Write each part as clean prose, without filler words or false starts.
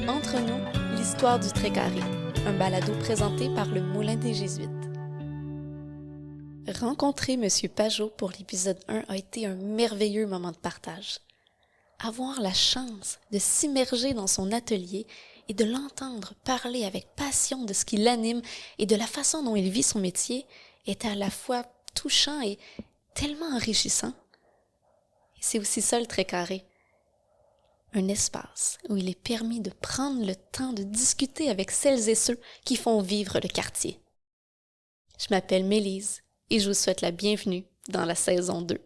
Entre nous, l'histoire du Trait-Carré, un balado présenté par le Moulin des Jésuites. Rencontrer M. Pajot pour l'épisode 1 a été un merveilleux moment de partage. Avoir la chance de s'immerger dans son atelier et de l'entendre parler avec passion de ce qui l'anime et de la façon dont il vit son métier est à la fois touchant et tellement enrichissant. Et c'est aussi ça le Trait-Carré. Un espace où il est permis de prendre le temps de discuter avec celles et ceux qui font vivre le quartier. Je m'appelle Mélise et je vous souhaite la bienvenue dans la saison 2.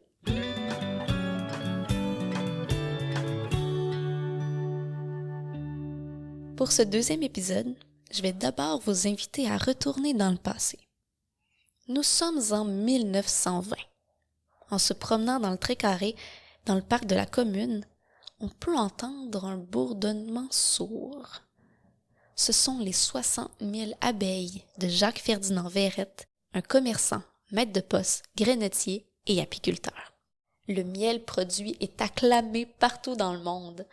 Pour ce deuxième épisode, je vais d'abord vous inviter à retourner dans le passé. Nous sommes en 1920. En se promenant dans le Trait-Carré, dans le parc de la commune, on peut entendre un bourdonnement sourd. Ce sont les 60 000 abeilles de Jacques-Ferdinand Verrette, un commerçant, maître de poste, greinotier et apiculteur. Le miel produit est acclamé partout dans le monde.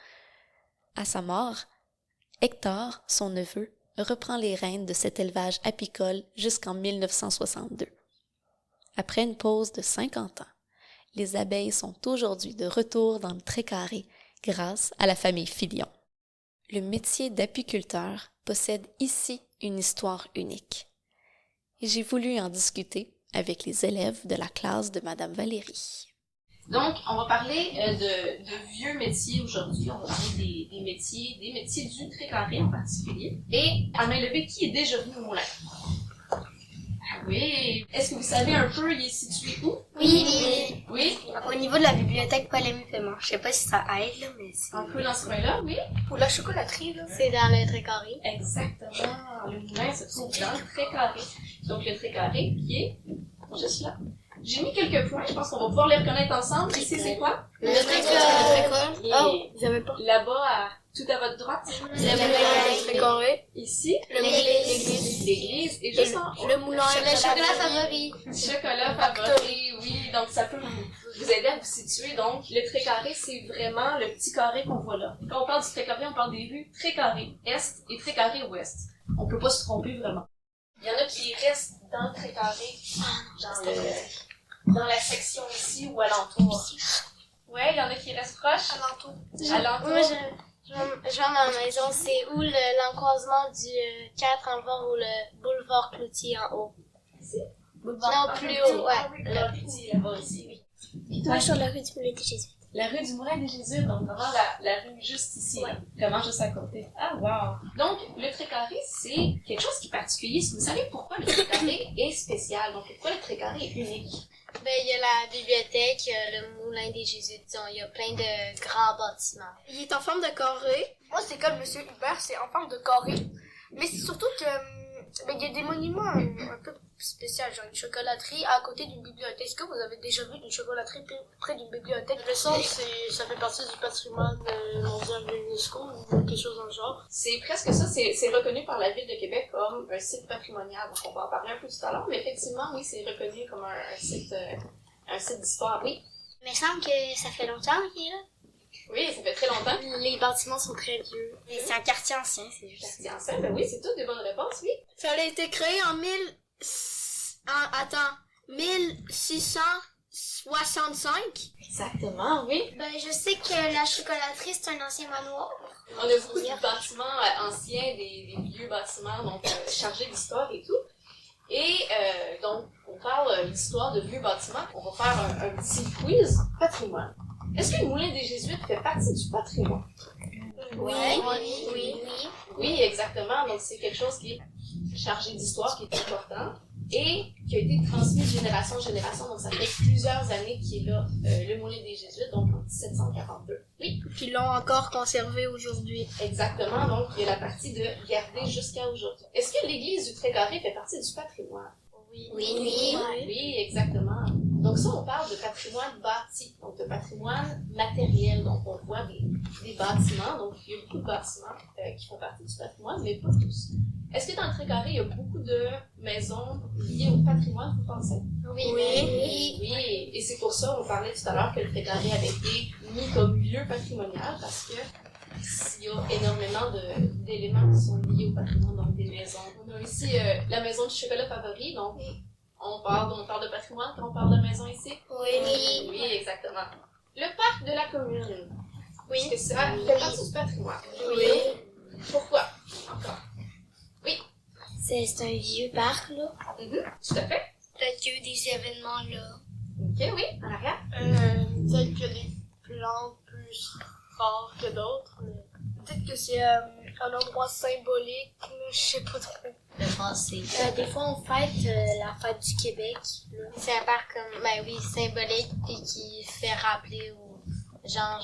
À sa mort, Hector, son neveu, reprend les rênes de cet élevage apicole jusqu'en 1962. Après une pause de 50 ans, les abeilles sont aujourd'hui de retour dans le Trait-Carré grâce à la famille Filion. Le métier d'apiculteur possède ici une histoire unique. Et j'ai voulu en discuter avec les élèves de la classe de Madame Valérie. Donc, on va parler de vieux métiers aujourd'hui. On va parler des métiers du Trait-Carré en particulier. Et à main levée, qui est déjà venu au moulin? Ah oui! Est-ce que vous savez un peu, il est situé où? Oui. Oui? Au niveau de la bibliothèque Paul-Émile-Paiement. Je sais pas si ça aide, là, mais c'est... Un peu dans ce coin-là, oui? Pour la chocolaterie, là. C'est dans le Trait-Carré. Exactement. Le moulin se trouve dans le Trait-Carré. Donc, le Trait-Carré qui est juste là. J'ai mis quelques points, je pense qu'on va pouvoir les reconnaître ensemble. Ici, c'est quoi? Le Trait-Carré. Oh, j'avais pas. Là-bas, tout à votre droite. Le Trait-Carré. Ici. L'église. L'église. Et juste en haut. Le moulin. Le chocolat favori. Chocolat favori, oui. Donc, ça peut vous aider à vous situer. Donc, le Trait-Carré, c'est vraiment le petit carré qu'on voit là. Quand on parle du Trait-Carré, on parle des rues Trait-Carré Est et Trait-Carré Ouest. On peut pas se tromper vraiment. Il y en a qui restent dans le Trait-Carré, dans la section ici ou alentour. Ouais, il y en a qui restent proches. Alentour. Alentour. Moi, je vais à ma maison. C'est où l'encroisement du 4 en bas ou le boulevard Cloutier en haut? Ici? Non, plus haut, ouais. Le Cloutier, là-bas, ici, oui. Et toi, sur la rue du Moulin des Jésuites. La rue du Moulin des Jésuites, donc vraiment la rue juste ici, ouais. Vraiment juste à côté. Ah, wow! Donc, le Trait-Carré, c'est quelque chose qui est particulier. Est-ce que vous savez pourquoi le Trait-Carré est spécial? Donc, pourquoi le Trait-Carré est unique? Ben, il y a la bibliothèque, le Moulin des Jésuites, il y a plein de grands bâtiments. Il est en forme de carré. Moi, c'est comme Monsieur Hubert, c'est en forme de carré. Mais c'est surtout que, il y a des monuments un peu spéciaux, genre une chocolaterie à côté d'une bibliothèque. Est-ce que vous avez déjà vu une chocolaterie près d'une bibliothèque? Le centre, ça fait partie du patrimoine mondial de l'UNESCO ou quelque chose dans le genre. C'est presque ça, c'est reconnu par la Ville de Québec comme un site patrimonial. Donc, on va en parler un peu tout à l'heure, mais effectivement, oui, c'est reconnu comme un site d'histoire, oui. Mais il semble que ça fait longtemps qu'il est là. Oui, ça fait très longtemps. Les bâtiments sont très vieux. Mais c'est un quartier ancien, c'est juste. Quartier ancien, ben oui, c'est toutes des bonnes réponses, oui. Ça a été créé en 1665. Exactement, oui. Ben, je sais que la chocolaterie, c'est un ancien manoir. On a beaucoup de bâtiments anciens, des vieux bâtiments, donc chargés d'histoire et tout. Et donc, on parle d'histoire de vieux bâtiments. On va faire un petit quiz patrimoine. Est-ce que le Moulin des Jésuites fait partie du patrimoine? Oui, exactement. Donc, c'est quelque chose qui est chargé d'histoire, qui est important et qui a été transmis de génération en génération. Donc, ça fait plusieurs années qu'il est là, le Moulin des Jésuites, donc en 1742. Oui. Puis l'ont encore conservé aujourd'hui. Exactement. Donc, il y a la partie de garder jusqu'à aujourd'hui. Est-ce que l'église du Trait-Carré fait partie du patrimoine? Oui, exactement. Donc ça, on parle de patrimoine bâti, donc de patrimoine matériel. Donc on voit des bâtiments, donc il y a beaucoup de bâtiments qui font partie du patrimoine, mais pas tous. Est-ce que dans le Trait-Carré, il y a beaucoup de maisons liées au patrimoine, vous pensez? Oui. Et c'est pour ça, on parlait tout à l'heure que le Trait-Carré avait été mis comme lieu patrimonial, parce que il y a énormément d'éléments qui sont liés au patrimoine, donc des maisons. On a ici la maison du chocolat favori, donc on parle de patrimoine quand on parle de maison ici. Oui. Oui, exactement. Le parc de la commune. Oui. Est-ce que ça fait partie du patrimoine? Oui. Pourquoi? Encore. Oui. C'est un vieux parc, là. Tout à fait. Peut-être qu'il y a eu des événements, là. Ok, oui, en arrière. Peut-être qu'il y a des plantes plus rares que d'autres, mais... Peut-être que c'est un endroit symbolique, là, je sais pas trop. Le français. Des fois, on fête la fête du Québec. C'est un parc comme, symbolique et qui fait rappeler aux gens,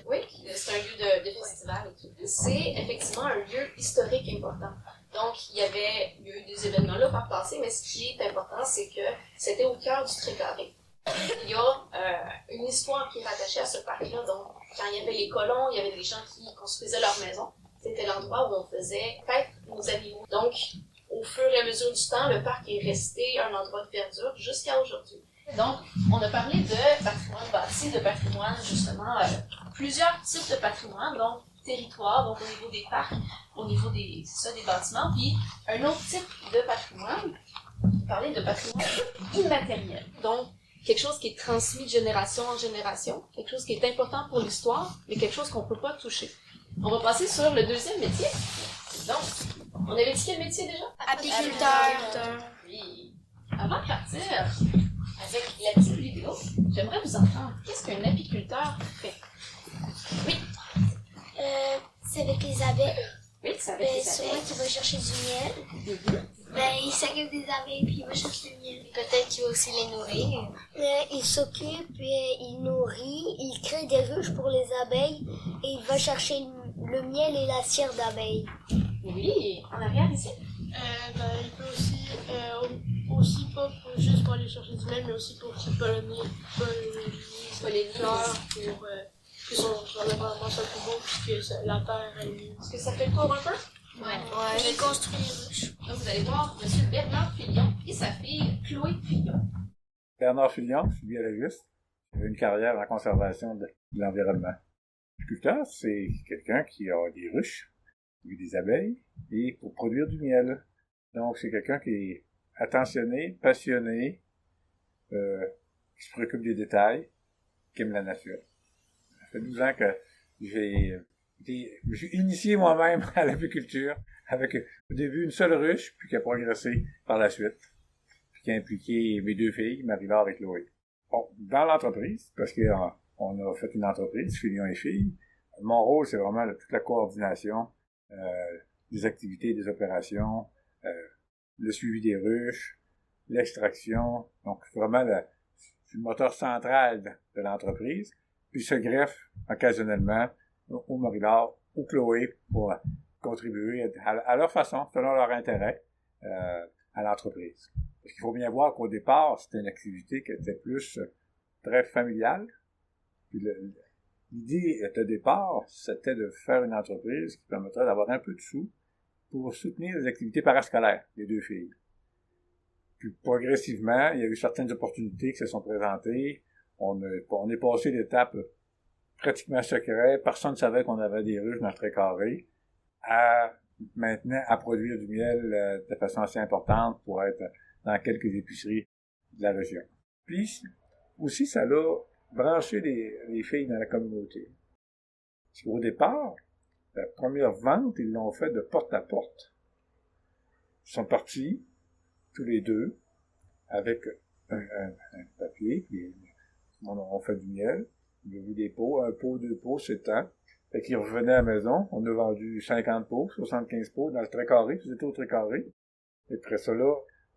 Oui, c'est un lieu de festival et tout. C'est effectivement un lieu historique important. Donc, il y a eu des événements là par le passé, mais ce qui est important, c'est que c'était au cœur du Tré-Carré. Il y a une histoire qui est rattachée à ce parc-là. Donc, quand il y avait les colons, il y avait des gens qui construisaient leur maison. C'était l'endroit où on faisait paître nos animaux. Donc, au fur et à mesure du temps, le parc est resté un endroit de verdure jusqu'à aujourd'hui. Donc, on a parlé de patrimoine bâti, de patrimoine, justement, plusieurs types de patrimoine, donc territoire, donc au niveau des parcs, au niveau des bâtiments, puis un autre type de patrimoine, parler de patrimoine immatériel. Donc, quelque chose qui est transmis de génération en génération, quelque chose qui est important pour l'histoire, mais quelque chose qu'on ne peut pas toucher. On va passer sur le deuxième métier. Donc, on avait dit quel métier déjà? Apiculteur. Oui. Avant de partir avec la petite vidéo, j'aimerais vous entendre. Qu'est-ce qu'un apiculteur fait? Oui. c'est avec les abeilles. Oui, c'est avec les Souvent abeilles. qu'il va chercher du miel. Il s'occupe des abeilles puis il va chercher du miel. Peut-être qu'il va aussi les nourrir. Il s'occupe, il nourrit, il crée des ruches pour les abeilles et il va chercher le miel et la cire d'abeilles. Oui, en arrière ici. Il peut aussi pas juste pour aller chercher du miel, mais aussi pour qu'il pollinise les fleurs, pour que son environnement soit plus beau, puis que la terre est... Est-ce que ça fait le tour un peu? Ouais. Il construit les ruches. Donc vous allez voir M. Bernard Fillon et sa fille Chloé Fillon. Bernard Fillon, je suis biologiste. J'ai une carrière en conservation de l'environnement. L'apiculteur, c'est quelqu'un qui a des ruches, des abeilles, et pour produire du miel. Donc, c'est quelqu'un qui est attentionné, passionné, qui se préoccupe des détails, qui aime la nature. Ça fait 12 ans que j'ai initié moi-même à l'apiculture avec au début une seule ruche, puis qui a progressé par la suite, puis qui a impliqué mes deux filles, Marie-Laure et Chloé. Bon, dans l'entreprise, parce qu'on a fait une entreprise, Fillon et Filles, mon rôle, c'est vraiment toute la coordination des activités, des opérations, le suivi des ruches, l'extraction, donc vraiment c'est le moteur central de l'entreprise, puis se greffe occasionnellement au Marie-Laure ou Chloé pour contribuer à leur façon, selon leur intérêt, à l'entreprise. Parce qu'il faut bien voir qu'au départ, c'était une activité qui était plus très familiale. Puis l'idée de départ, c'était de faire une entreprise qui permettrait d'avoir un peu de sous pour soutenir les activités parascolaires des deux filles. Puis progressivement, il y a eu certaines opportunités qui se sont présentées. On est passé d'étapes pratiquement secrètes, personne ne savait qu'on avait des ruches dans le Tré-Carré, à maintenant à produire du miel de façon assez importante pour être dans quelques épiceries de la région. Puis aussi, ça a branché les filles dans la communauté. Parce qu'au départ, la première vente, ils l'ont fait de porte à porte. Ils sont partis, tous les deux, avec un papier, puis on fait du miel, il y a eu des pots, un pot, deux pots, c'est le temps. Fait qu'ils revenaient à la maison, on a vendu 50 pots, 75 pots dans le Tré-Carré, c'était au Tré-Carré. Et après ça, là,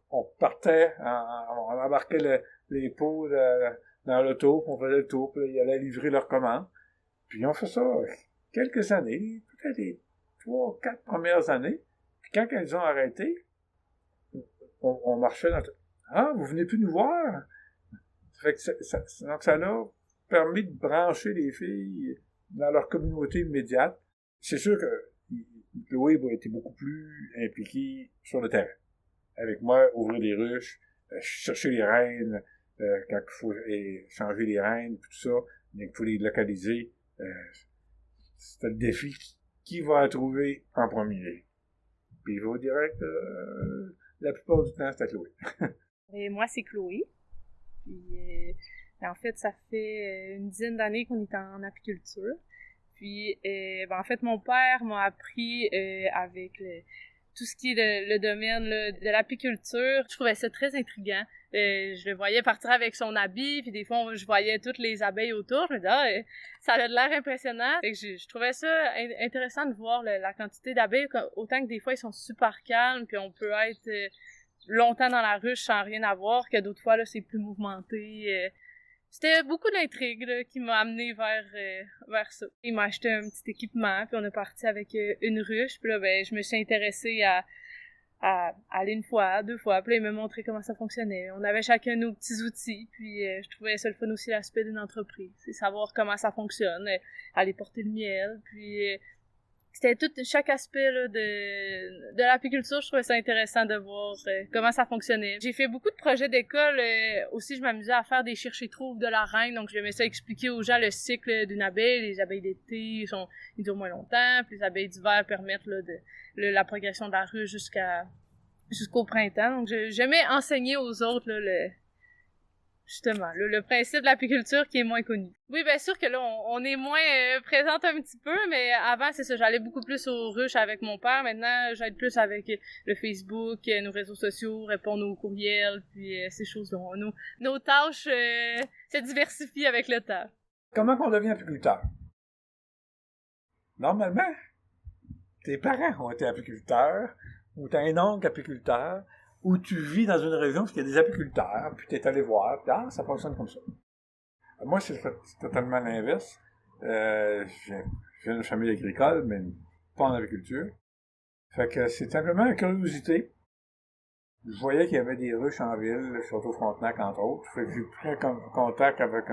on partait, on embarquait les pots dans l'auto, on faisait le tour, puis ils allaient livrer leurs commandes. Puis on fait ça quelques années, peut-être les 3, 4 premières années. Puis quand elles ont arrêté, on marchait dans... Ah, vous venez plus nous voir? Fait que donc ça a permis de brancher les filles dans leur communauté immédiate. C'est sûr que Chloé a été beaucoup plus impliquée sur le terrain. Avec moi, ouvrir des ruches, chercher les reines, quand il faut changer les reines, tout ça, il faut les localiser. C'était le défi qui va la trouver en premier. Puis il va au direct, la plupart du temps, c'est à Chloé. Et moi, c'est Chloé. Puis, en fait, ça fait une dizaine d'années qu'on est en apiculture. Puis, en fait, mon père m'a appris avec tout ce qui est le domaine là, de l'apiculture. Je trouvais ça très intriguant. Je le voyais partir avec son habit, puis des fois, je voyais toutes les abeilles autour. Je me disais, ça a l'air impressionnant. Fait que je trouvais ça intéressant de voir la quantité d'abeilles, autant que des fois, ils sont super calmes, puis on peut être longtemps dans la ruche sans rien avoir, que d'autres fois, là, c'est plus mouvementé. C'était beaucoup d'intrigue là, qui m'a amené vers ça. Il m'a acheté un petit équipement, puis on est parti avec une ruche. Puis là, je me suis intéressée à aller une fois, 2 fois, puis là, il m'a montré comment ça fonctionnait. On avait chacun nos petits outils, puis je trouvais ça le fun aussi l'aspect d'une entreprise. C'est savoir comment ça fonctionne, aller porter le miel, puis c'était chaque aspect là, de l'apiculture, je trouvais ça intéressant de voir comment ça fonctionnait. J'ai fait beaucoup de projets d'école, aussi je m'amusais à faire des chercher-trouves de la reine, donc j'aimais ça expliquer aux gens le cycle d'une abeille. Les abeilles d'été, ils durent moins longtemps, puis les abeilles d'hiver permettent là, la progression de la ruche jusqu'au printemps. Donc j'aimais enseigner aux autres là, justement, le principe de l'apiculture qui est moins connu. Oui, bien sûr que là, on est moins présente un petit peu, mais avant, c'est ça, j'allais beaucoup plus aux ruches avec mon père. Maintenant, j'aide plus avec le Facebook, nos réseaux sociaux, répondre aux courriels, puis ces choses-là. Nos tâches se diversifient avec le temps. Comment qu'on devient apiculteur? Normalement, tes parents ont été apiculteurs, ou t'as un oncle apiculteur, où tu vis dans une région où il y a des apiculteurs, puis tu es allé voir, puis ça fonctionne comme ça. Moi, c'est totalement l'inverse. J'ai une famille agricole, mais pas en agriculture. Fait que c'est simplement une curiosité. Je voyais qu'il y avait des ruches en ville, le Château-Frontenac, entre autres. Fait que j'ai pris contact avec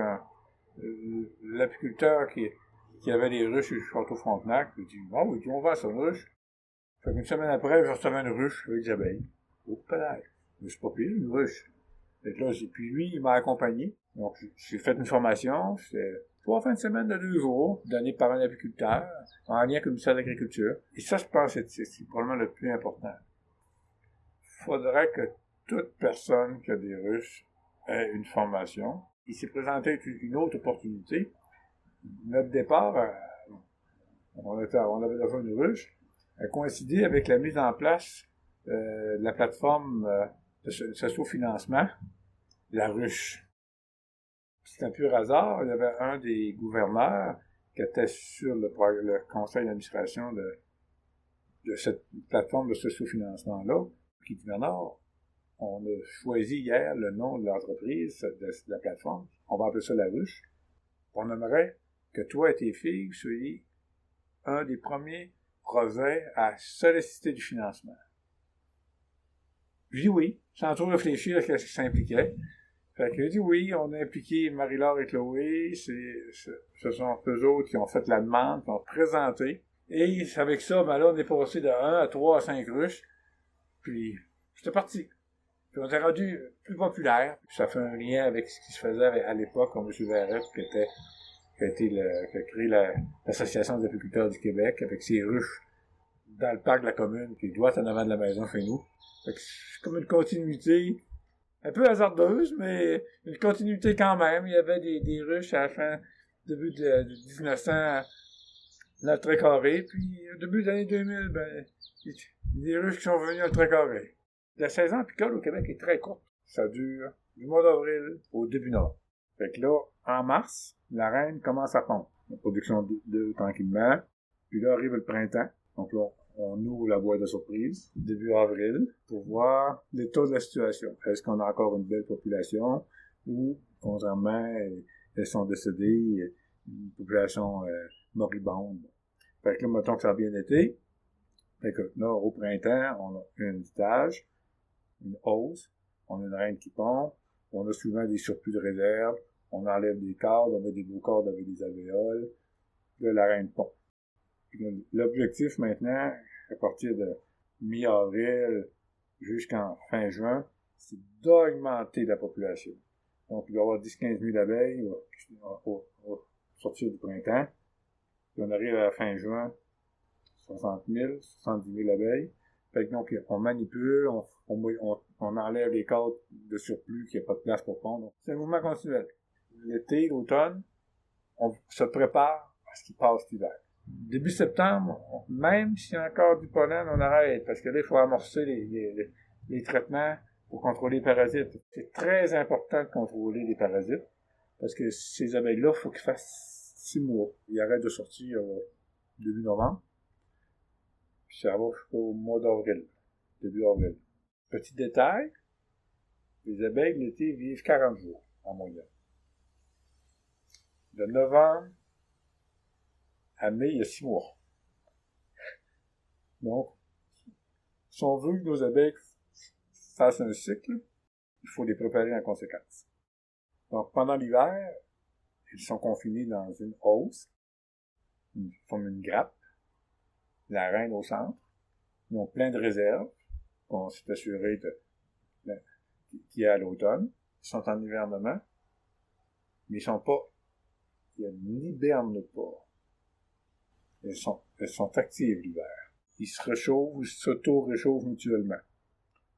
l'apiculteur qui avait des ruches au Château-Frontenac. J'ai dit, oui, on va à sa ruche. Fait qu'une semaine après, je recevais une ruche avec des abeilles. Oh, peut-être. Mais c'est pas pire, une ruche. Fait que là, puis lui, il m'a accompagné. Donc, j'ai fait une formation. C'était 3 fins de semaine de 2 jours, données par un apiculteur, en lien avec le ministère de l'Agriculture. Et ça, je pense que c'est probablement le plus important. Il faudrait que toute personne qui a des ruches ait une formation. Il s'est présenté une autre opportunité. Notre départ, on avait déjà une ruche, a coïncidé avec la mise en place de la plateforme de socio-financement, la ruche. C'est un pur hasard, il y avait un des gouverneurs qui était sur le conseil d'administration de cette plateforme de socio-financement-là, qui dit, Bernard, on a choisi hier le nom de l'entreprise, de la plateforme, on va appeler ça la ruche. On aimerait que toi et tes filles soyez un des premiers projets à solliciter du financement. J'ai dit oui, sans trop réfléchir à ce que ça impliquait. Fait que j'ai dit oui, on a impliqué Marie-Laure et Chloé, ce sont eux autres qui ont fait la demande, qui ont présenté. Et avec ça, là, on est passé de 1 à 3 à 5 ruches. Puis, c'était parti. Puis on s'est rendu plus populaire. Puis ça fait un lien avec ce qui se faisait à l'époque, comme M. Verrette, qui a créé l'Association des apiculteurs du Québec, avec ses ruches dans le parc de la commune, qui doit être en avant de la maison chez nous. Fait que c'est comme une continuité, un peu hasardeuse, mais une continuité quand même. Il y avait des ruches à la fin, début de 1900, dans le Trait-Carré, puis au début des années 2000, il y a des ruches qui sont venues dans le Trait-Carré. La saison apicole au Québec est très courte. Ça dure du mois d'avril au début novembre. Fait que là, en mars, la reine commence à pondre. La production d'œufs tranquillement. Puis là arrive le printemps. Donc là, on ouvre la boîte de surprise, début avril, pour voir l'état de la situation. Est-ce qu'on a encore une belle population ou, contrairement, elles sont décédées, une population moribonde. Fait que là, mettons que ça a bien été. Fait que là, au printemps, on a un étage, une hausse, on a une reine qui pond, on a souvent des surplus de réserve, on enlève des cordes, on met des beaux cordes avec des alvéoles, là, la reine pond. L'objectif maintenant, à partir de mi-avril jusqu'en fin juin, c'est d'augmenter la population. Donc, il va y avoir 10-15 000 abeilles au sortir du printemps. Puis on arrive à la fin juin, 60 000, 70 000 abeilles. Fait que donc, on manipule, on enlève les côtes de surplus qu'il n'y a pas de place pour pondre. Donc, c'est un mouvement continuel. L'été, l'automne, on se prépare à ce qui passe l'hiver. Début septembre, même s'il y a encore du pollen, on arrête, parce que là, il faut amorcer les traitements pour contrôler les parasites. C'est très important de contrôler les parasites, parce que ces abeilles-là, il faut qu'ils fassent 6 mois. Ils arrêtent de sortir début novembre, puis ça va jusqu'au mois d'avril, début avril. Petit détail, les abeilles, l'été, vivent 40 jours, en moyenne. De novembre à mai, il y a 6 mois. Donc, si on veut que nos abeilles fassent un cycle, il faut les préparer en conséquence. Donc, pendant l'hiver, ils sont confinés dans une hausse, ils forment une grappe, la reine au centre. Ils ont plein de réserves qu'on s'est assuré qu'il y a à l'automne. Ils sont en hivernement, mais ils n'hibernent pas. Elles sont actives l'hiver. Ils se réchauffent, ils s'auto-réchauffent mutuellement.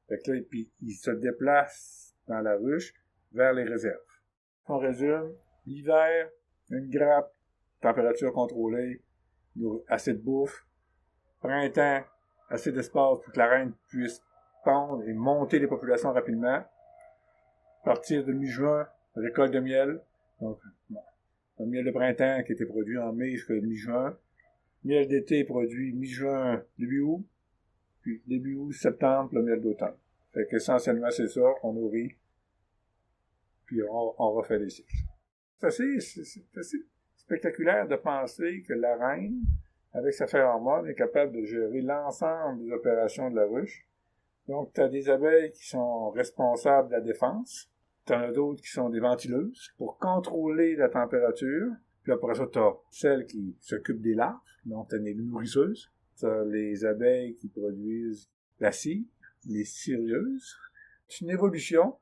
Fait que là, puis ils se déplacent dans la ruche vers les réserves. On résume, l'hiver, une grappe, température contrôlée, assez de bouffe. Printemps, assez d'espace pour que la reine puisse pondre et monter les populations rapidement. À partir de mi-juin, récolte de miel. Donc, le miel de printemps qui était produit en mai jusqu'à mi-juin. Miel d'été produit mi-juin, début août. Puis début août, septembre, le miel d'automne. Fait qu'essentiellement, c'est ça, on nourrit. Puis on refait des cycles. C'est assez spectaculaire de penser que la reine, avec sa phéromone, est capable de gérer l'ensemble des opérations de la ruche. Donc, tu as des abeilles qui sont responsables de la défense. Tu en as d'autres qui sont des ventileuses pour contrôler la température. Puis après ça, tu as celles qui s'occupent des larves. Donc, tu as les nourrisseuses. Tu as les abeilles qui produisent la cire, les cirieuses. C'est une évolution.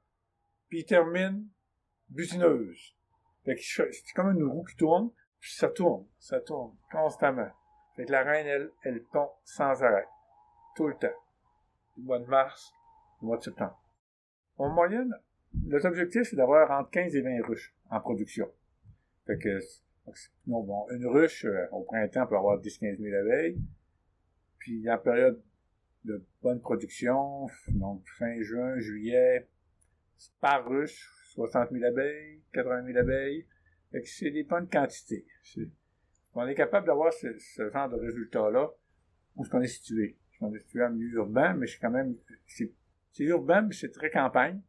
Puis ils terminent butineuse. Fait que c'est comme une roue qui tourne, puis ça tourne constamment. Fait que la reine, elle pond sans arrêt. Tout le temps. Du mois de mars, au mois de septembre. En moyenne, notre objectif, c'est d'avoir entre 15 et 20 ruches en production. Fait que, une ruche, au printemps, peut avoir 10-15 000 abeilles. Puis, en période de bonne production, donc fin juin, juillet, par ruche, 60 000 abeilles, 80 000 abeilles. Fait que c'est des bonnes quantités. On est capable d'avoir ce genre de résultats-là où est-ce qu'on est situé. On est situé en milieu urbain, mais c'est urbain, mais c'est très campagne.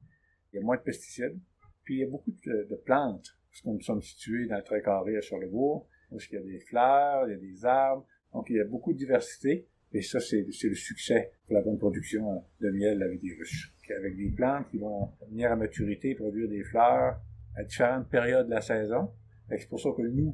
Il y a moins de pesticides. Puis il y a beaucoup de plantes, parce que nous sommes situés dans le Trait-Carré à Charlebourg, où il y a des fleurs, il y a des arbres. Donc il y a beaucoup de diversité. Et ça, c'est le succès pour la bonne production de miel avec des ruches. Avec des plantes qui vont venir à maturité, produire des fleurs à différentes périodes de la saison. C'est pour ça que nous,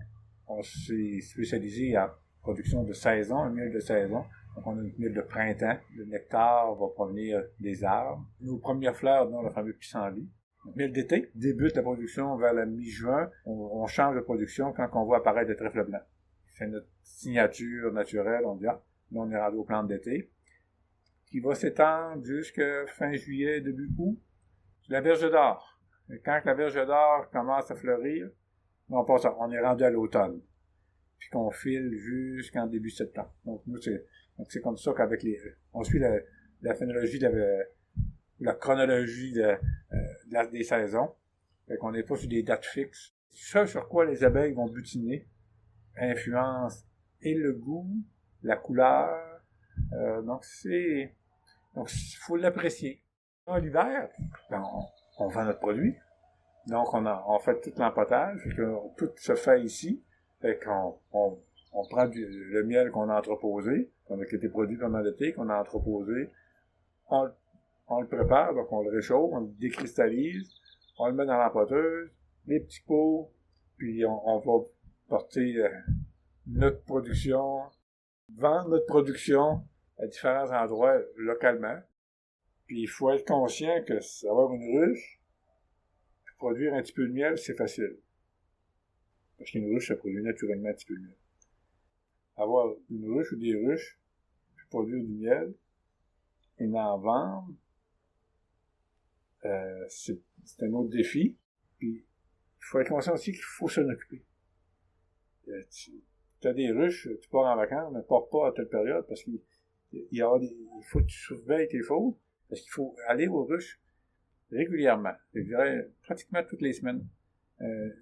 on s'est spécialisé en production de saison, un miel de saison. Donc, on a un miel de printemps. Le nectar va provenir des arbres. Nos premières fleurs, dont le fameux pissenlit. Le miel d'été débute la production vers la mi-juin. On change de production quand on voit apparaître le trèfle blanc. C'est notre signature naturelle. On dit, là, on est rendu aux plantes d'été, qui va s'étendre jusqu'à fin juillet, début août. La verge d'or. Et quand la verge d'or commence à fleurir, on est rendu à l'automne. Puis qu'on file jusqu'en début septembre. Donc, nous, c'est comme ça qu'avec on suit la phénologie, la chronologie des saisons. Fait qu'on n'est pas sur des dates fixes. Ce sur quoi les abeilles vont butiner influence et le goût, la couleur. Donc, il faut l'apprécier. Dans l'hiver, on vend notre produit. Donc, on fait tout l'empotage. Tout se fait ici. Fait qu'on prend le miel qu'on a entreposé, qui a été produit pendant l'été, qu'on a entreposé. On le prépare, donc on le réchauffe, on le décristallise, on le met dans l'empoteuse, les petits pots, puis on va porter notre production, vendre notre production à différents endroits localement. Puis il faut être conscient que avoir une ruche, produire un petit peu de miel, c'est facile. Parce qu'une ruche, ça produit naturellement un petit peu de miel. avoir une ruche ou des ruches, puis produire du miel, et en vendre, c'est un autre défi. Puis, il faut être conscient aussi qu'il faut s'en occuper. Tu as des ruches, tu pars en vacances, mais pars pas à telle période, parce qu'il faut que tu surveilles tes fautes, parce qu'il faut aller aux ruches régulièrement. Je dirais pratiquement toutes les semaines.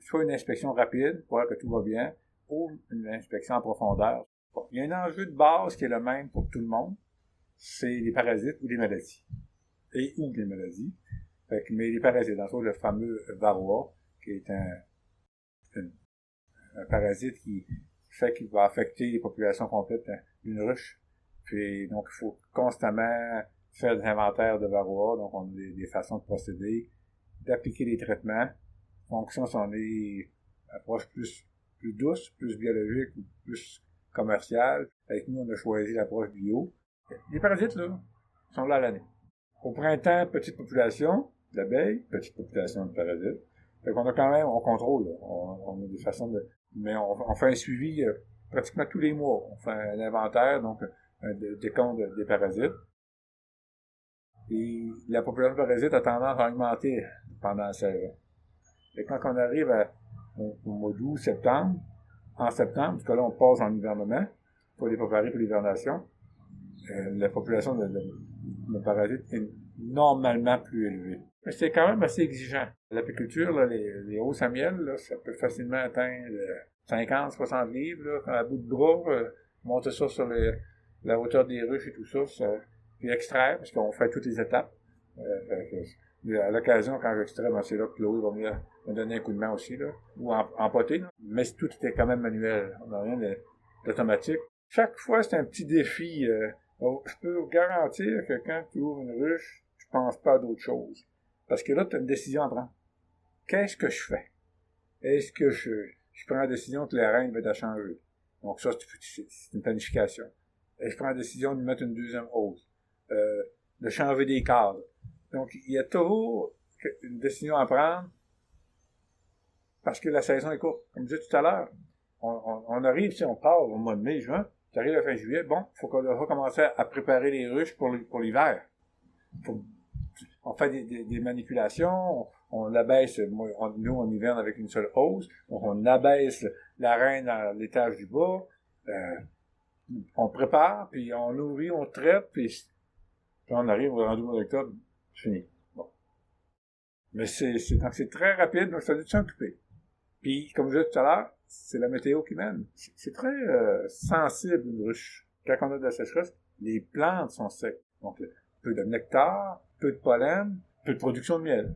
Soit une inspection rapide pour voir que tout va bien, ou une inspection en profondeur. Bon, il y a un enjeu de base qui est le même pour tout le monde, c'est les parasites ou les maladies. Ou les maladies. Mais les parasites, dans le fameux varroa, qui est un parasite qui fait qu'il va affecter les populations complètes d'une ruche. Puis donc il faut constamment faire des inventaires de varroa, donc on a des façons de procéder, d'appliquer les traitements, en fonction si on est approche plus douce, plus biologique ou plus commerciale. Avec nous, on a choisi l'approche bio. Les parasites, là, sont là à l'année. Au printemps, petite population d'abeilles, petite population de parasites. Fait qu'on a quand même, on contrôle, là. On a des façons de... Mais on fait un suivi pratiquement tous les mois. On fait un inventaire, donc un décompte des parasites. Et la population de parasites a tendance à augmenter pendant la saison. Et quand on arrive au mois d'août, septembre, en septembre, parce que là on passe en hivernement, pour les préparer pour l'hivernation, la population de parasites est normalement plus élevée. Mais c'est quand même assez exigeant. L'apiculture, là, les hausses à miel, là, ça peut facilement atteindre 50-60 livres, là, à bout de bras, monter ça sur la hauteur des ruches et tout ça, puis extraire, parce qu'on fait toutes les étapes. À l'occasion, quand j'extrais, c'est là que Chloé va venir me donner un coup de main aussi, là, ou empoter, là. Mais tout était quand même manuel. On n'a rien d'automatique. Chaque fois, c'est un petit défi. Je peux vous garantir que quand tu ouvres une ruche, tu penses pas à d'autre chose. Parce que là, tu as une décision à prendre. Qu'est-ce que je fais? Est-ce que je prends la décision que la reine va être changer? Donc ça, c'est une planification. Et je prends la décision de mettre une deuxième hausse. De changer des cadres. Donc, il y a toujours une décision à prendre parce que la saison est courte. Comme je disais tout à l'heure, on arrive, si on part au mois de mai, juin, tu arrives à la fin juillet, bon, il faut qu'on va commencer à préparer les ruches pour l'hiver. On fait des manipulations, on l'abaisse, nous on hiverne avec une seule hausse, donc on abaisse la reine à l'étage du bas, on prépare, puis on nourrit, on traite, puis on arrive au rendu mois d'octobre, c'est fini. Bon. Mais donc c'est très rapide, donc ça doit s'occuper. Puis, comme je disais tout à l'heure, c'est la météo qui mène. C'est très sensible, une ruche. Quand on a de la sécheresse, les plantes sont secs. Donc, peu de nectar, peu de pollen, peu de production de miel.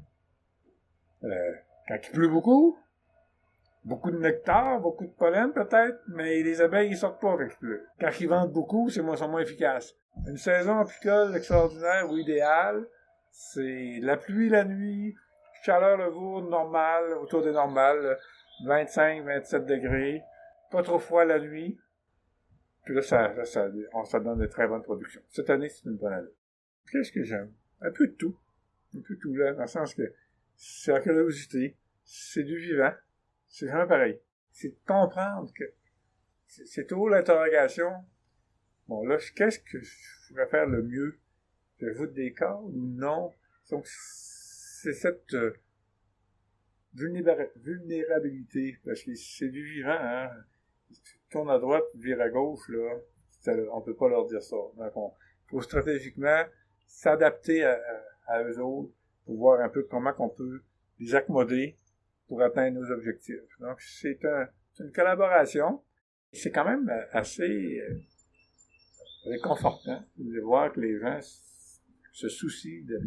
Quand il pleut beaucoup de nectar, beaucoup de pollen peut-être, mais les abeilles ils sortent pas quand il pleut. Quand ils ventent beaucoup, sont moins efficaces. Une saison apicole extraordinaire ou idéale, c'est la pluie la nuit, chaleur le jour normale, autour des normales, 25-27 degrés, pas trop froid la nuit. Puis là, ça donne de très bonnes productions. Cette année, c'est une bonne année. Qu'est-ce que j'aime? Un peu de tout. Un peu de tout, là, dans le sens que c'est la curiosité, c'est du vivant, c'est vraiment pareil. C'est de comprendre que c'est toujours l'interrogation. Bon, là, qu'est-ce que je pourrais faire le mieux? Je voûte des cadres ou non? Donc, c'est cette vulnérabilité, parce que c'est du vivant, hein. Tu tournes à droite, tu vires à gauche, là, on peut pas leur dire ça. Donc, il faut stratégiquement s'adapter à eux autres pour voir un peu comment on peut les accommoder pour atteindre nos objectifs. Donc, c'est une collaboration. C'est quand même assez réconfortant de voir que les gens se soucient de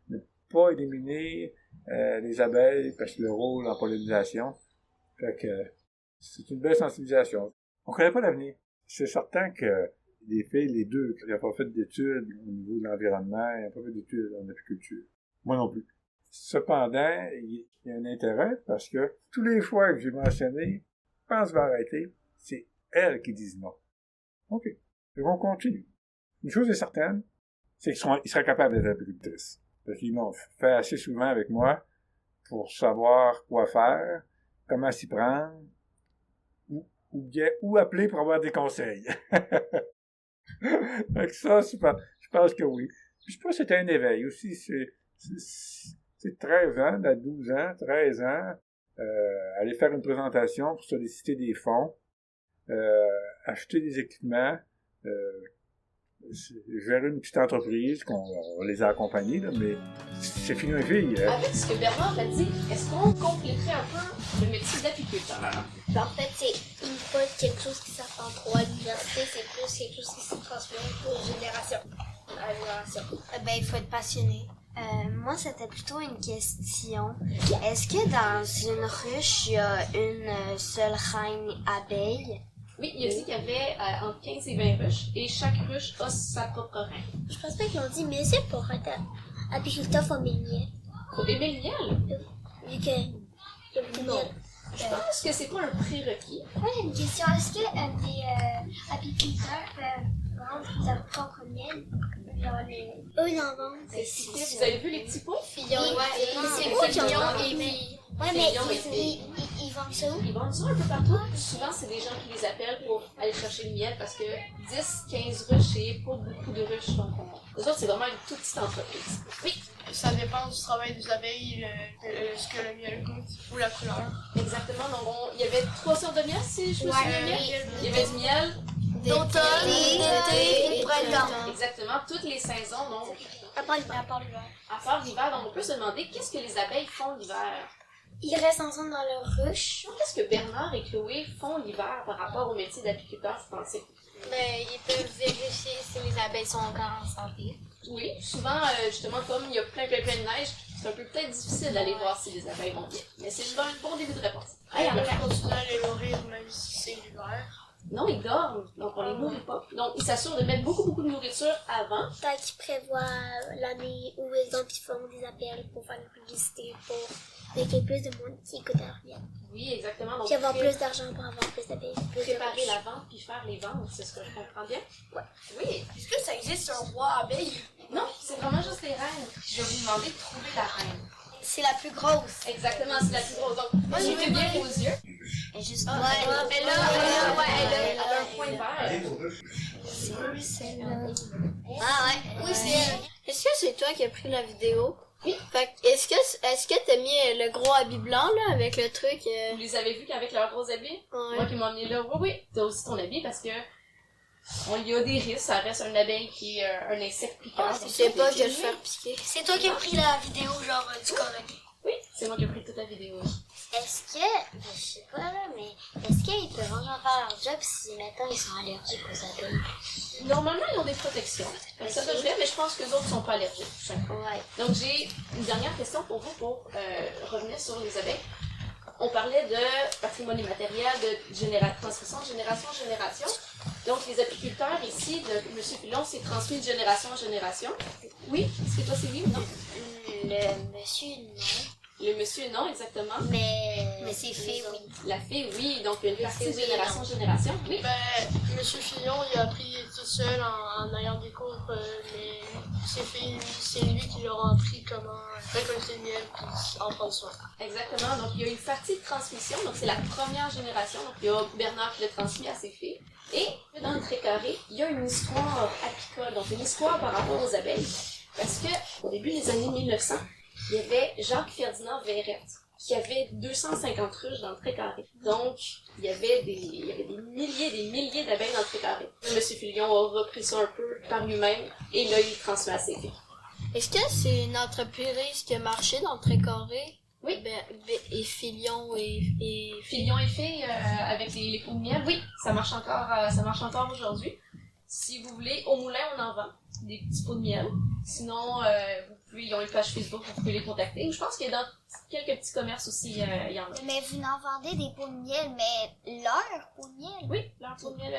ne pas éliminer les abeilles parce que le rôle en pollinisation. Fait que c'est une belle sensibilisation. On connaît pas l'avenir. C'est certain que les filles, les deux, qui n'ont pas fait d'études au niveau de l'environnement, ils n'ont pas fait d'études en apiculture. Moi non plus. Cependant, il y a un intérêt parce que tous les fois que j'ai mentionné, je pense que je vais arrêter, c'est elles qui disent non. OK. Ils vont continuer. Une chose est certaine, c'est qu'ils seraient capables d'être apicultrices. Parce qu'ils l'ont fait assez souvent avec moi pour savoir quoi faire, comment s'y prendre, où ou bien où appeler pour avoir des conseils. Donc ça, je pense que oui. Puis je pense que c'était un éveil aussi. C'est 13 ans, à 12 ans, 13 ans, aller faire une présentation pour solliciter des fonds, acheter des équipements, gérer une petite entreprise on les a accompagnés, là, mais c'est fini une fille. Avec ce que Bernard a dit, est-ce qu'on compléterait un peu le métier d'apiculteur? En fait, c'est pas quelque chose qui s'apprend trop à l'université, c'est plus quelque chose qui se transmet de génération à génération. Ben, il faut être passionné. Moi, c'était plutôt une question. Est-ce que dans une ruche, il y a une seule reine abeille? Oui, il a dit qu'il y avait entre 15 et 20 ruches, et chaque ruche a sa propre reine. Je pense pas qu'ils l'ont dit, mais c'est pour être apiculteur familier. Pour aimer le miel? Vu que il y a beaucoup de miel. Je pense que c'est pas un prérequis. Moi, j'ai une question. Est-ce que des apiculteurs peuvent vendre leur propre miel? Genre eux, ils en vendent. Vous avez vu les petits pots? Fillon, c'est eux qui en Fillon vendent. et puis... Ouais, mais Fillon et puis... ils vendent ça où? Ils vendent ça un peu partout. Souvent, c'est des gens qui les appellent pour aller chercher le miel parce que 10-15 ruches, c'est pas beaucoup de ruches. Donc, eux autres, c'est vraiment une toute petite entreprise. Oui. Ça dépend du travail des abeilles, ce que le miel goûte ou la couleur. Exactement. Donc, il y avait 3 sortes de miel, si je me souviens bien. Il y avait du miel D'automne, d'été, de printemps. Exactement. Toutes les saisons, donc. À part l'hiver. À part l'hiver, donc on peut se demander qu'est-ce que les abeilles font l'hiver. Ils restent ensemble dans leur ruche. Qu'est-ce que Bernard et Chloé font l'hiver par rapport au métier d'apiculteur, vous pensez? Ben, ils peuvent vérifier si les abeilles sont encore en santé. Oui, souvent, justement, comme il y a plein de neige, c'est un peu peut-être difficile d'aller voir si les abeilles vont bien. Mais c'est un bon début de réponse. On peut continuer à les nourrir même si c'est l'hiver. Non, ils dorment, donc on les nourrit pas. Donc, ils s'assurent de mettre beaucoup de nourriture avant. Tant qu'ils prévoient l'année où ils font des appels pour faire la publicité, pour qu'il y ait plus de monde qui écoute leur miel. Oui, exactement. Donc, Puis avoir plus d'argent pour avoir plus d'abeilles. Préparer la vente puis faire les ventes, c'est ce que je comprends bien? Ouais. Oui. Est-ce que ça existe un roi abeille? Non, c'est vraiment juste les reines. Je vais vous demander de trouver la reine. C'est la plus grosse. Exactement, c'est la plus grosse. Donc, moi, j'ai vu bien vos yeux. Et juste Elle a un point vert. Ah ouais. Oui, c'est elle. Est-ce que c'est toi qui as pris la vidéo? Oui. Fait que, est-ce que t'as mis le gros habit blanc, là, avec le truc? Vous les avez vus qu'avec leurs gros habits? Ouais. Moi qui m'en emmené là. Oui. T'as aussi ton habit parce que il y a des risques. Ça reste un abeille qui est un insecte piquant. Tu sais pas, je vais le faire piquer. C'est toi qui as pris la vidéo, genre, du correct. Oui, c'est moi qui ai pris toute la vidéo. est-ce que, je sais pas là, mais est-ce qu'ils peuvent encore faire leur job si, mettons, ils sont allergiques aux abeilles? Normalement, ils ont des protections. Donc, ça devrait, mais je pense que les autres sont pas allergiques. Ouais. Donc, j'ai une dernière question pour vous pour revenir sur les abeilles. On parlait de patrimoine immatériel, de transmission de génération en génération. Donc, les apiculteurs ici, de M. Filon, c'est transmis de génération en génération. Oui? Est-ce que toi, c'est oui ou non? Le monsieur, non. Le monsieur, non, exactement. Mais c'est fait, oui. La fille, oui. Donc, une partie de oui, génération en génération. Oui. Ben, Monsieur Fillon, il a appris tout seul en ayant des cours, mais c'est lui qui leur a appris comment récolter le miel et en prendre soin. Exactement. Donc, il y a une partie de transmission. Donc, c'est la première génération. Donc, il y a Bernard qui l'a transmis à ses filles. Et, dans le Trait-Carré, il y a une histoire apicole. Donc, une histoire par rapport aux abeilles. Parce que, au début des années 1900, il y avait Jacques-Ferdinand Verrette, qui avait 250 ruches dans le Trait-Carré. Donc, il y avait des milliers d'abeilles dans le Trait-Carré. Monsieur Fillon a repris ça un peu par lui-même, et là, il transmet à ses filles. Est-ce que c'est une entreprise qui a marché dans le Trait-Carré? Oui. Et Fillon et Fillon et filles avec les pots de miel, oui, ça marche encore aujourd'hui. Si vous voulez, au moulin, on en vend des petits pots de miel. Sinon, ils ont une page Facebook, vous pouvez les contacter. Je pense que dans quelques petits commerces aussi, il y en a. Mais vous en vendez des pots de miel, mais leur pot de miel? Oui, leur pot de miel.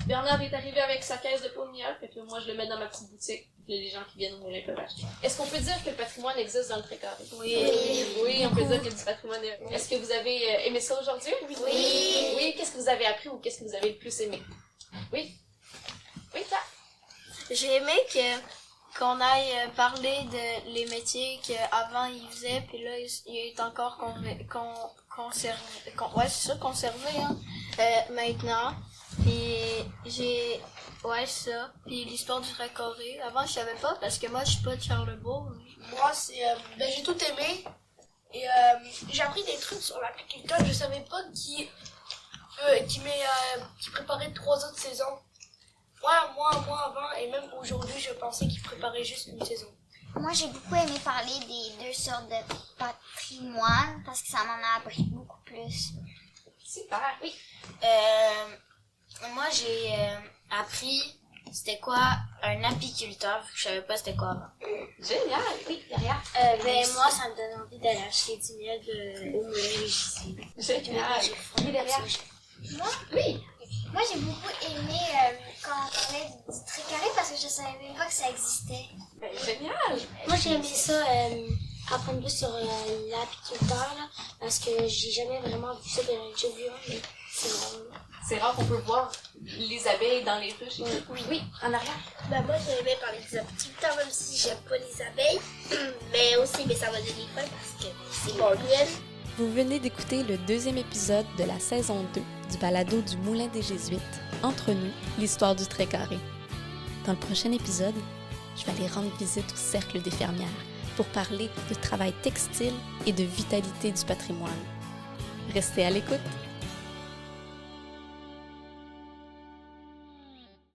Bernard est arrivé avec sa caisse de pots de miel, fait que moi, je le mets dans ma petite boutique. Les gens qui viennent au moulin peuvent acheter. Est-ce qu'on peut dire que le patrimoine existe dans le Trait-Carré? Oui. Oui, on peut dire qu'il y a du patrimoine. Est-ce que vous avez aimé ça aujourd'hui? Oui. Oui, qu'est-ce que vous avez appris ou qu'est-ce que vous avez le plus aimé? Oui. Oui, ça. J'ai aimé qu'on aille parler de les métiers qu'avant ils faisaient, puis là il est encore conservé, ouais c'est ça, conservé, hein. maintenant. Puis j'ai... Ouais, ça. Puis l'histoire du trait carré. Avant, je savais pas parce que moi, je suis pas de Charlebourg. Moi, c'est... j'ai tout aimé. Et j'ai appris des trucs sur l'apiculteur. Je savais pas qui préparait 3 autres saisons. Moi avant, et même aujourd'hui, je pensais qu'il préparait juste une saison. Moi, j'ai beaucoup aimé parler des 2 sortes de patrimoine parce que ça m'en a appris beaucoup plus. Super, oui. Moi, j'ai appris c'était quoi un apiculteur. Je savais pas c'était quoi avant. Génial, oui, derrière. Moi, ça me donne envie d'aller acheter du miel au moulin ici. Génial. Oui, derrière. Moi? Oui. Moi, j'ai beaucoup aimé quand on parlait du trait carré parce que je savais même pas que ça existait. Génial. Moi, j'ai aimé ça, apprendre plus sur l'apiculteur, là, parce que j'ai jamais vraiment vu ça, j'ai vu un, mais c'est drôle. C'est rare qu'on peut voir les abeilles dans les ruches. Oui, en arrière. Moi, j'ai aimé parler des apiculteurs, même si j'aime pas les abeilles, mais aussi, ça m'a donné faim parce que c'est mon miel. Vous venez d'écouter le 2e épisode de la saison 2 du balado du Moulin des Jésuites, Entre nous, l'histoire du trait carré. Dans le prochain épisode, je vais aller rendre visite au Cercle des fermières pour parler de travail textile et de vitalité du patrimoine. Restez à l'écoute!